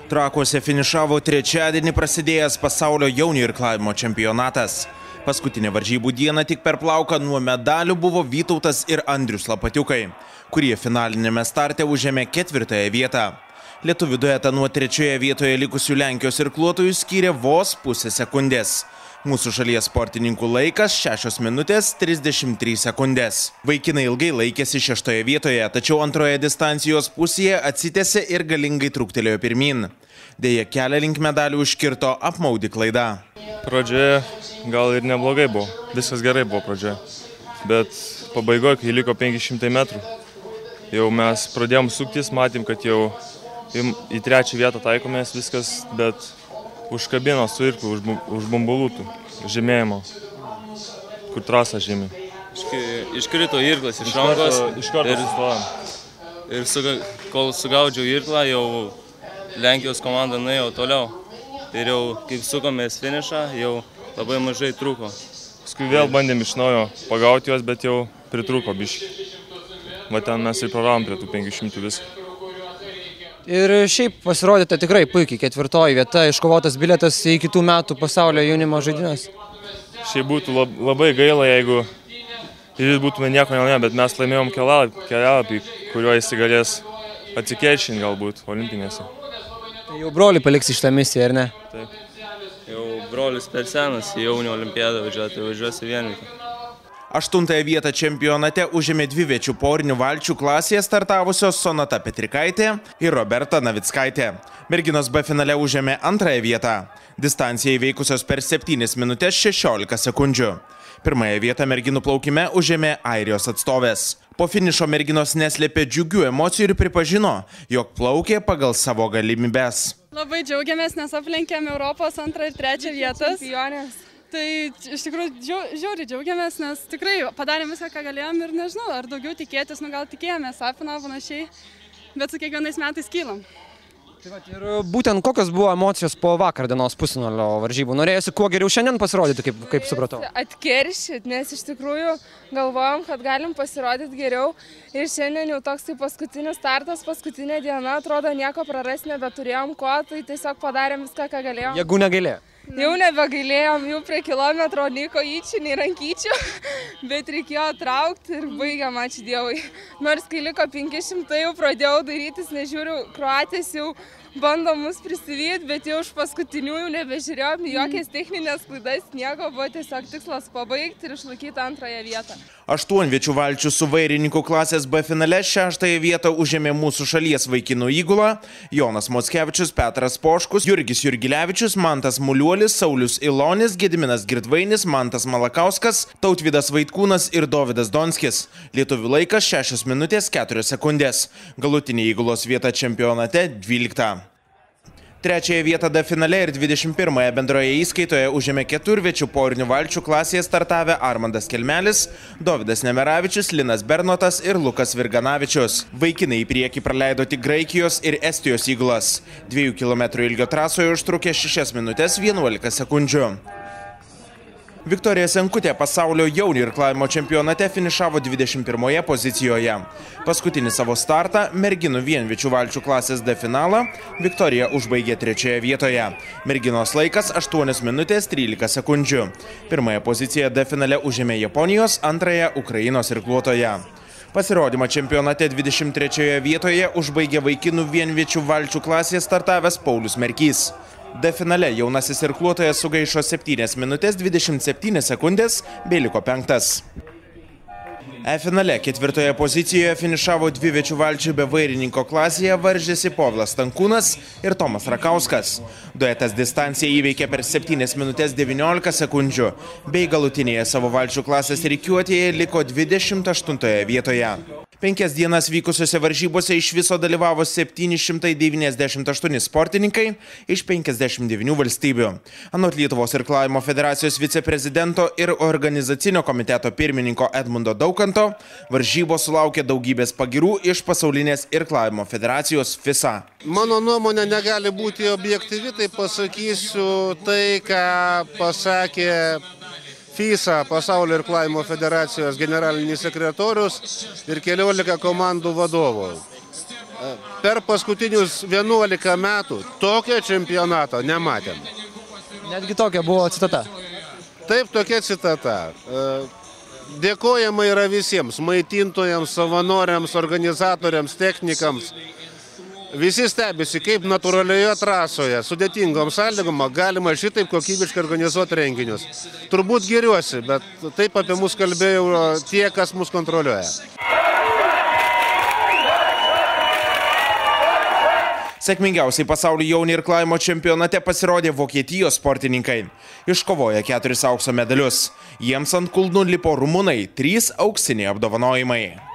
Trakuose finišavo trečiadienį prasidėjęs pasaulio jaunių irklavimo čempionatas. Paskutinę varžybų dieną tik per plauką nuo medalių buvo Vytautas ir Andrius Lapatiukai, kurie finalinėme starte užėmė 4. vietą. Lietuvių duetą nuo 3. vietoje likusių Lenkijos irkluotojų skyrė vos pusę sekundės. Mūsų šalies sportininkų laikas 6 minutės 33 sekundės. Vaikinai ilgai laikėsi 6. vietoje, tačiau antroje distancijos pusėje atsitęsė ir galingai trūktelėjo pirmin. Deja, kelią link medalių užkirto apmaudi klaida. Pradžioje gal ir neblogai buvo, viskas gerai buvo pradžioje, bet pabaigoje, kai liko 500 metrų, jau mes pradėjom suktis, matėm, kad jau į 3. vietą taikomės viskas, bet užkabino su irklu, už bumbulūtų žymėjimo, kur trasą žymė. Iškrito irklas iš rankos ir kol sugaudžiau irklą, jau Lenkijos komanda nuėjo toliau. Ir jau kaip sukomės finišą, jau labai mažai trūko. Paskui vėl bandėm iš naujo pagauti juos, bet jau pritrūko biškį. Va ten mes ir praravom prie tų 500 viską. Ir šiaip pasirodėte tikrai puikiai, 4. vieta, iškovotas bilietas į kitų metų pasaulio jaunimo žaidynės. Šiaip būtų labai gaila, jeigu ir būtume nieko nelaimėję, bet mes laimėjom kelialapį, kuriuo įsigalės atsikeičinti galbūt olimpinėse. Tai jau brolį paliks šitą misiją, ar ne? Taip. Jau brolis per senas į jaunių olimpiadą važiuoti, tai važiuosi vienvietę. 8. vietą čempionate užėmė dviviečių porinių valčių klasėje startavusios Sonata Petrikaitė ir Roberta Navickaitė. Merginos B finale užėmė 2. vietą, distanciją įveikusios per 7 minutės 16 sekundžių. 1. vietą merginų plaukime užėmė Airijos atstovės. Po finišo merginos neslėpė džiugių emocijų ir pripažino, jog plaukė pagal savo galimybes. Labai džiaugiamės, nes aplenkėm Europos 2. ir 3. vietas. Tai iš tikrųjų žiauriai džiaugiamės, nes tikrai padarėm viską, ką galėjom ir nežinau, ar daugiau tikėtis, gal tikėjomės, apina panašiai, bet su kiekvienais metais kylam. Ir būtent kokios buvo emocijos po vakar dienos pusfinalio varžybų? Norėjosi kuo geriau šiandien pasirodyti, kaip supratau? Atkeršyt, nes iš tikrųjų galvojom, kad galim pasirodyti geriau ir šiandien jau toks paskutinis startas, paskutinė diena, atrodo nieko prarasti nebeturėjom ko, tai tiesiog padarėm viską, ką galėjom. Jėgų negailėjo? Jau nebegailėjom, jau prie kilometro nei kojyčių, nei rankyčių, bet reikėjo traukti ir baigiam, ačiū Dievui. Nors kai liko 500, jau pradėjau darytis, nežiūriu, kroatės jau bando mus prisivyti, bet jau už paskutiniųjų nebežiūrėjom, jokias techninės klaidas, nieko, buvo tiesiog tikslas pabaigti ir išlaikyti 2. vietą. 8 valčių su vairininkų klasės B finale 6. vietą užėmė mūsų šalies vaikinų įgula Jonas Mockevičius, Petras Poškus, Jurgis Jurgilevičius, Mantas Muliuolis, Saulius Ilonis, Gediminas Girdvainis, Mantas Malakauskas, Tautvydas Vaitkūnas ir Dovydas Donskis. Lietuvių laikas 6 minutės 4 sekundės. Galutinė įgulos vieta čempionate 12. 3. vietą D finale ir 21. bendroje įskaitoje užėmė 4 porinių valčių klasėje startavę Armandas Kelmelis, Dovydas Nemeravičius, Linas Bernotas ir Lukas Virganavičius. Vaikinai į priekį praleido tik Graikijos ir Estijos įgulas. 2 km ilgio trasoje užtrukė 6 minutės 11 sekundžių. Viktorija Senkutė pasaulio jaunių irklavimo čempionate finišavo 21. pozicijoje. Paskutinį savo startą, merginų vienviečių valčių klasės D finalą, Viktorija užbaigė 3. vietoje. Merginos laikas 8 minutės 13 sekundžių. 1. poziciją D finale užėmė Japonijos, 2. Ukrainos irkluotoja. Pasirodymą čempionate 23. vietoje užbaigė vaikinų vienviečių valčių klasėje startavęs Paulius Merkys. D finale jaunasis irkluotojas sugaišo 7 minutės 27 sekundės bei liko 5. E finale 4. pozicijoje finišavo dviviečių valčių be vairininko klasėje varžėsi Povilas Stankūnas ir Tomas Rakauskas. Duetas distanciją įveikė per 7 minutės 19 sekundžių, bei galutinėje savo valčių klasės rikiuotėje liko 28 vietoje. 5 dienas vykusiose varžybose iš viso dalyvavo 798 sportininkai iš 59 valstybių. Anot Lietuvos irklavimo federacijos viceprezidento ir organizacinio komiteto pirmininko Edmundo Daukanto, varžybos sulaukė daugybės pagirų iš pasaulinės irklavimo federacijos FISA. Mano nuomonė negali būti objektyvi, tai pasakysiu tai, ką pasakė FISA, Pasaulio irklavimo federacijos generalinis sekretorius ir 14 komandų vadovų. Per paskutinius 11 metų tokio čempionato nematėm. Netgi tokia buvo citata. Taip, tokia citata. Dėkojama yra visiems, maitintojams, savanoriams, organizatoriams, technikams. Visi stebisi, kaip natūralioje trasoje, sudėtingom sąlygom galima šitaip kokybiškai organizuoti renginius. Turbūt giriuosi, bet taip apie mus kalbėjau tie, kas mus kontroliuoja. Sėkmingiausiai pasaulio jaunių irklavimo čempionate pasirodė Vokietijos sportininkai. Iškovojo 4 aukso medalius. Jiems ant kulnų lipo rumunai, 3 auksiniai apdovanojimai.